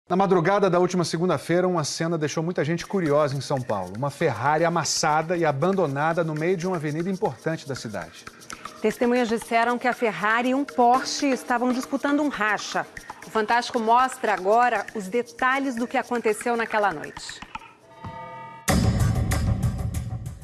Na madrugada da última segunda-feira, uma cena deixou muita gente curiosa em São Paulo. Uma Ferrari amassada e abandonada no meio de uma avenida importante da cidade. Testemunhas disseram que a Ferrari e um Porsche estavam disputando um racha. O Fantástico mostra agora os detalhes do que aconteceu naquela noite.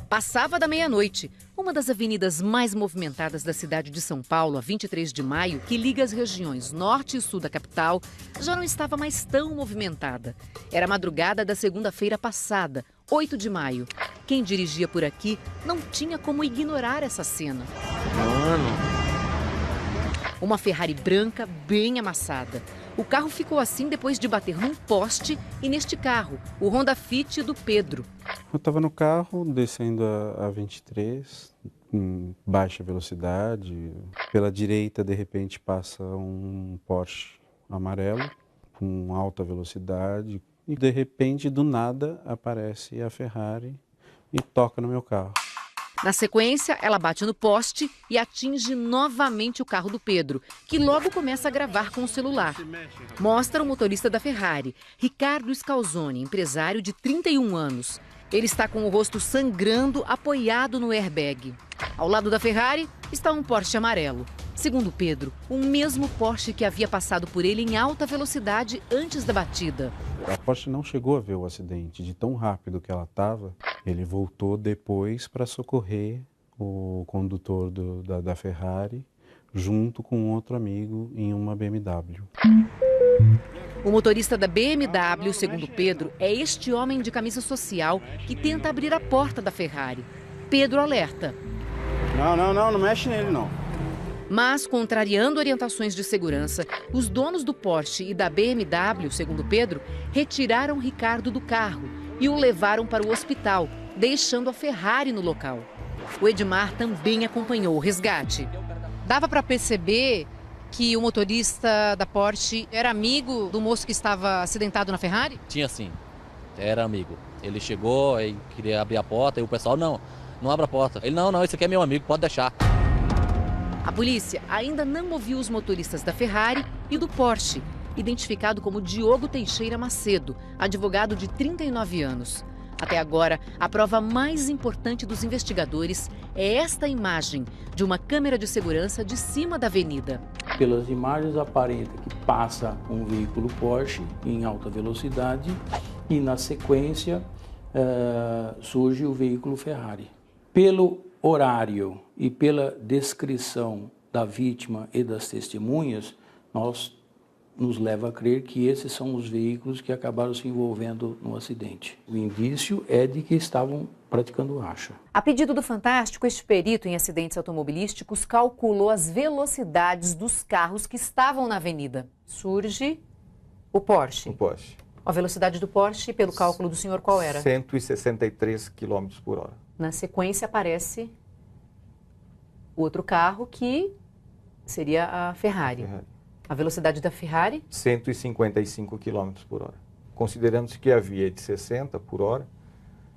Passava da meia-noite. Uma das avenidas mais movimentadas da cidade de São Paulo, a 23 de maio, que liga as regiões norte e sul da capital, já não estava mais tão movimentada. Era a madrugada da segunda-feira passada, 8 de maio. Quem dirigia por aqui não tinha como ignorar essa cena. Uma Ferrari branca bem amassada. O carro ficou assim depois de bater num poste e neste carro, o Honda Fit do Pedro. Eu estava no carro, descendo a 23, em baixa velocidade. Pela direita, de repente, passa um Porsche amarelo, com alta velocidade. E, de repente, do nada, aparece a Ferrari e toca no meu carro. Na sequência, ela bate no poste e atinge novamente o carro do Pedro, que logo começa a gravar com o celular. Mostra o motorista da Ferrari, Ricardo Scalzoni, empresário de 31 anos. Ele está com o rosto sangrando, apoiado no airbag. Ao lado da Ferrari está um Porsche amarelo. Segundo Pedro, o mesmo Porsche que havia passado por ele em alta velocidade antes da batida. A Porsche não chegou a ver o acidente. De tão rápido que ela estava, ele voltou depois para socorrer o condutor da Ferrari, junto com outro amigo em uma BMW. O motorista da BMW, segundo Pedro, é este homem de camisa social que tenta abrir a porta da Ferrari. Pedro alerta. Não mexe nele não. Mas, contrariando orientações de segurança, os donos do Porsche e da BMW, segundo Pedro, retiraram Ricardo do carro e o levaram para o hospital, deixando a Ferrari no local. O Edmar também acompanhou o resgate. Dava para perceber que o motorista da Porsche era amigo do moço que estava acidentado na Ferrari? Tinha sim, era amigo. Ele chegou e queria abrir a porta e o pessoal, não abra a porta. Ele, não, esse aqui é meu amigo, pode deixar. A polícia ainda não ouviu os motoristas da Ferrari e do Porsche, identificado como Diogo Teixeira Macedo, advogado de 39 anos. Até agora, a prova mais importante dos investigadores é esta imagem de uma câmera de segurança de cima da avenida. Pelas imagens aparenta que passa um veículo Porsche em alta velocidade e na sequência surge o veículo Ferrari. Pelo horário e pela descrição da vítima e das testemunhas, nos leva a crer que esses são os veículos que acabaram se envolvendo no acidente. O indício é de que estavam praticando racha. A pedido do Fantástico, este perito em acidentes automobilísticos calculou as velocidades dos carros que estavam na avenida. Surge o Porsche. O Porsche. A velocidade do Porsche, pelo cálculo do senhor, qual era? 163 km por hora. Na sequência aparece outro carro que seria a Ferrari. A velocidade da Ferrari? 155 km por hora. Considerando-se que a via é de 60 por hora,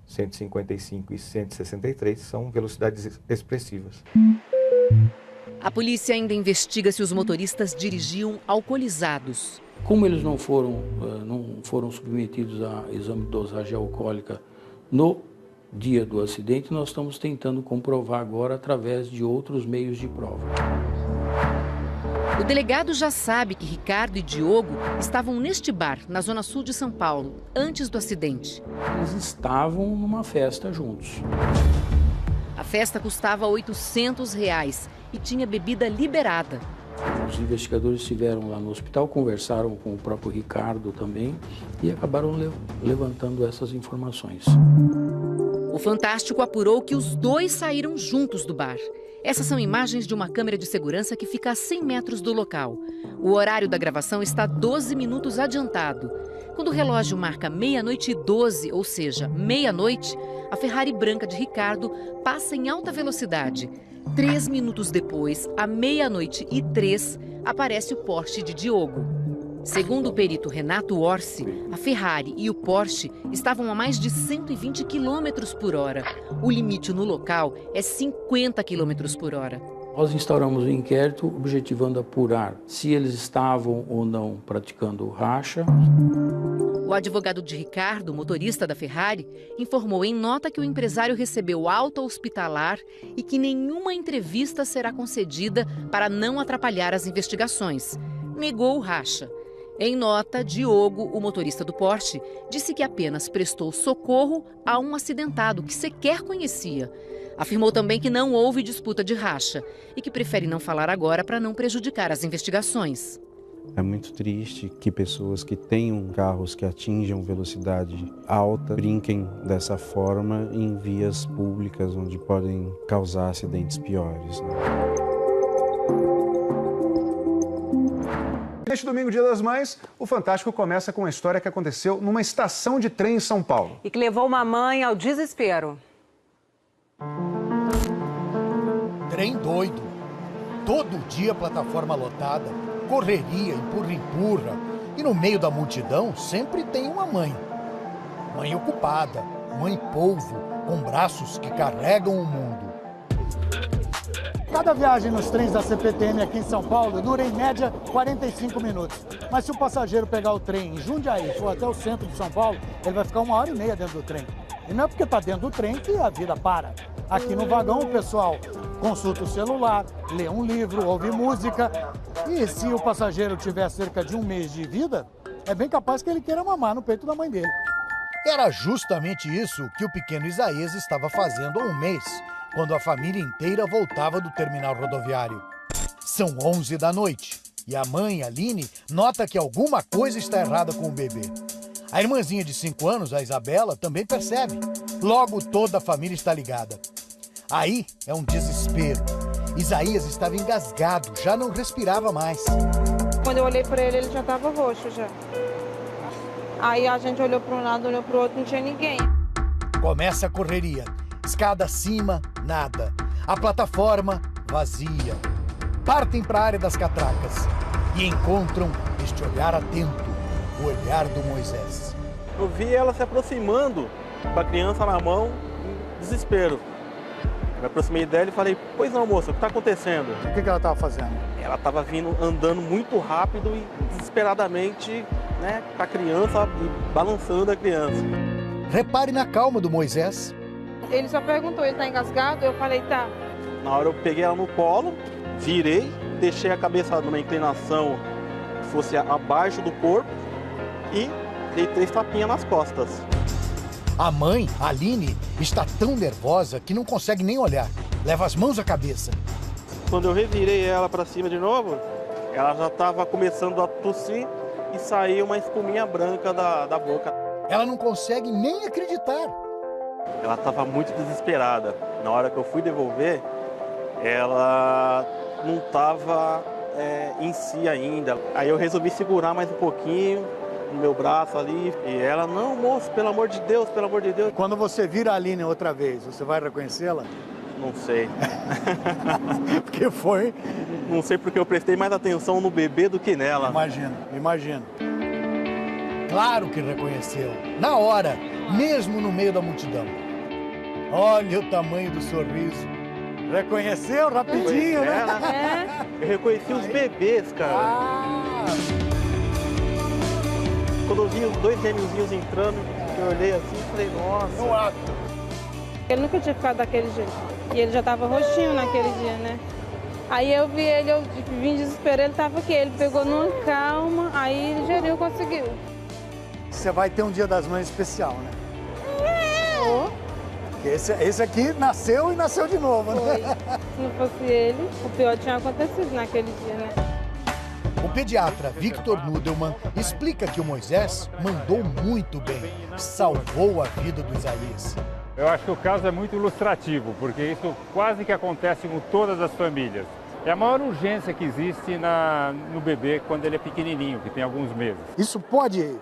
155 e 163 são velocidades expressivas. A polícia ainda investiga se os motoristas dirigiam alcoolizados. Como eles não foram submetidos a exame de dosagem alcoólica no dia do acidente, nós estamos tentando comprovar agora através de outros meios de prova. O delegado já sabe que Ricardo e Diogo estavam neste bar, na zona sul de São Paulo, antes do acidente. Eles estavam numa festa juntos. A festa custava R$800 e tinha bebida liberada. Os investigadores estiveram lá no hospital, conversaram com o próprio Ricardo também e acabaram levantando essas informações. O Fantástico apurou que os dois saíram juntos do bar. Essas são imagens de uma câmera de segurança que fica a 100 metros do local. O horário da gravação está 12 minutos adiantado. Quando o relógio marca 00:12, ou seja, meia-noite, a Ferrari branca de Ricardo passa em alta velocidade. 3 minutos depois, à 00:03, aparece o Porsche de Diogo. Segundo o perito Renato Orsi, a Ferrari e o Porsche estavam a mais de 120 km por hora. O limite no local é 50 km por hora. Nós instauramos um inquérito objetivando apurar se eles estavam ou não praticando racha. O advogado de Ricardo, motorista da Ferrari, informou em nota que o empresário recebeu alta hospitalar e que nenhuma entrevista será concedida para não atrapalhar as investigações. Negou o racha. Em nota, Diogo, o motorista do Porsche, disse que apenas prestou socorro a um acidentado que sequer conhecia. Afirmou também que não houve disputa de racha e que prefere não falar agora para não prejudicar as investigações. É muito triste que pessoas que tenham carros que atinjam velocidade alta brinquem dessa forma em vias públicas onde podem causar acidentes piores, né? Neste domingo, Dia das Mães, o Fantástico começa com uma história que aconteceu numa estação de trem em São Paulo. E que levou uma mãe ao desespero. Trem doido. Todo dia plataforma lotada, correria, empurra-empurra. E no meio da multidão sempre tem uma mãe. Mãe ocupada, mãe polvo, com braços que carregam o mundo. Cada viagem nos trens da CPTM aqui em São Paulo dura em média 45 minutos. Mas se o passageiro pegar o trem em Jundiaí e for até o centro de São Paulo, ele vai ficar 1h30 dentro do trem. E não é porque está dentro do trem que a vida para. Aqui no vagão o pessoal consulta o celular, lê um livro, ouve música. E se o passageiro tiver cerca de um mês de vida, é bem capaz que ele queira mamar no peito da mãe dele. Era justamente isso que o pequeno Isaías estava fazendo há um mês, quando a família inteira voltava do terminal rodoviário. São 11 da noite e a mãe, Aline, nota que alguma coisa está errada com o bebê. A irmãzinha de 5 anos, a Isabela, também percebe. Logo toda a família está ligada. Aí é um desespero. Isaías estava engasgado, já não respirava mais. Quando eu olhei para ele, ele já estava roxo já. Aí a gente olhou para um lado, olhou para o outro, não tinha ninguém. Começa a correria. Escada acima, nada. A plataforma, vazia. Partem para a área das catracas e encontram este olhar atento, o olhar do Moisés. Eu vi ela se aproximando com a criança na mão, em desespero. Me aproximei dela e falei, pois não, moça, o que está acontecendo? O que ela estava fazendo? Ela estava vindo andando muito rápido e desesperadamente, né, com a criança e balançando a criança. Repare na calma do Moisés. Ele só perguntou, ele tá engasgado? Eu falei, tá. Na hora eu peguei ela no colo, virei, deixei a cabeça numa inclinação que fosse abaixo do corpo e dei 3 tapinhas nas costas. A mãe, Aline, está tão nervosa que não consegue nem olhar. Leva as mãos à cabeça. Quando eu revirei ela para cima de novo, ela já estava começando a tossir e saiu uma espuminha branca da boca. Ela não consegue nem acreditar. Ela estava muito desesperada. Na hora que eu fui devolver, ela não estava em si ainda. Aí eu resolvi segurar mais um pouquinho no meu braço ali. E ela, não, moço, pelo amor de Deus, pelo amor de Deus. Quando você vira a Aline outra vez, você vai reconhecê-la? Não sei. Porque foi? Não sei, porque eu prestei mais atenção no bebê do que nela. Imagino. Claro que reconheceu. Na hora, mesmo no meio da multidão. Olha o tamanho do sorriso. Reconheceu rapidinho, né? Eu reconheci os bebês, cara. Quando eu vi os 2 gêmeozinhos entrando, eu olhei assim e falei, nossa. Ele nunca tinha ficado daquele jeito. E ele já estava roxinho naquele dia, né? Aí eu vi ele, eu vim desesperado, ele estava aqui. Ele pegou numa calma, aí ele geriu, conseguiu. Você vai ter um Dia das Mães especial, né? Oh. Esse aqui nasceu e nasceu de novo, né? Se não fosse ele, o pior tinha acontecido naquele dia, né? O pediatra Victor Nudelman explica que o Moisés mandou muito bem, salvou a vida do Isaías. Eu acho que o caso é muito ilustrativo, porque isso quase que acontece com todas as famílias. É a maior urgência que existe no bebê quando ele é pequenininho, que tem alguns meses. Isso pode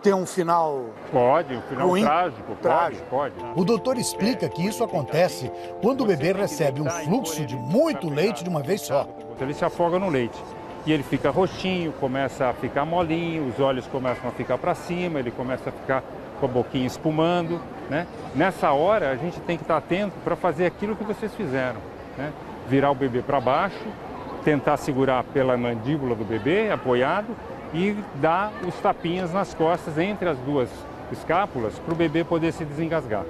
ter um final... Pode, um final ruim? trágico, pode. O doutor explica que isso acontece quando o bebê recebe um fluxo de muito leite de uma vez só. Ele se afoga no leite e ele fica roxinho, começa a ficar molinho, os olhos começam a ficar para cima, ele começa a ficar com a boquinha espumando, né? Nessa hora a gente tem que estar atento para fazer aquilo que vocês fizeram, né? virar o bebê para baixo, tentar segurar pela mandíbula do bebê, apoiado, e dar os tapinhas nas costas entre as duas escápulas para o bebê poder se desengasgar.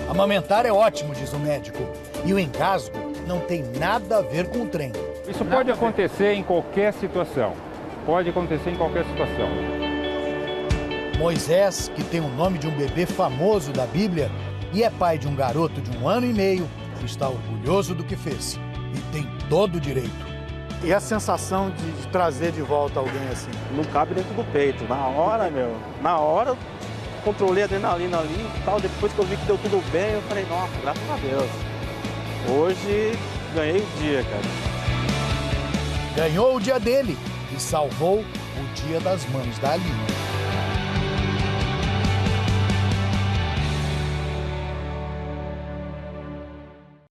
Amamentar é ótimo, diz o médico. E o engasgo não tem nada a ver com o trem. Isso pode acontecer em qualquer situação. Pode acontecer em qualquer situação. Moisés, que tem o nome de um bebê famoso da Bíblia e é pai de um garoto de 1 ano e meio, está orgulhoso do que fez e tem todo o direito. E a sensação de trazer de volta alguém assim? Não cabe dentro do peito. Na hora, controlei a adrenalina ali e tal. Depois que eu vi que deu tudo bem, eu falei, nossa, graças a Deus. Hoje ganhei o dia, cara. Ganhou o dia dele e salvou o Dia das Mães da Aline.